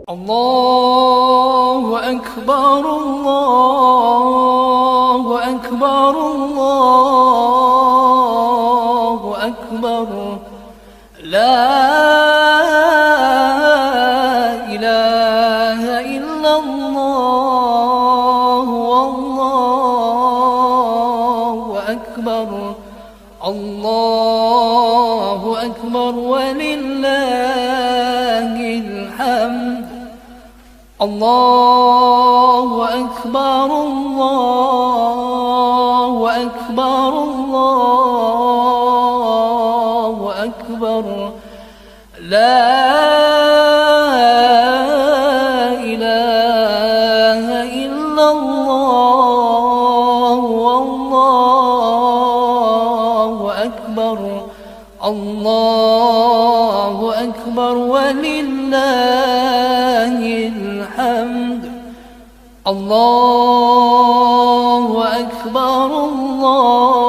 الله أكبر الله أكبر الله أكبر لا إله إلا الله والله أكبر الله أكبر ولله الحمد الله أكبر الله أكبر الله أكبر لا إله إلا الله والله أكبر الله أكبر ولله الحمد الله أكبر الله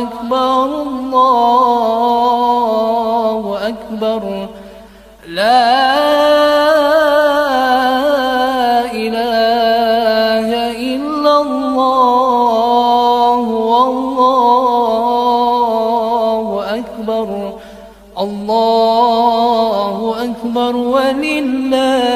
أكبر الله أكبر لا إله إلا الله والله أكبر الله أكبر ولله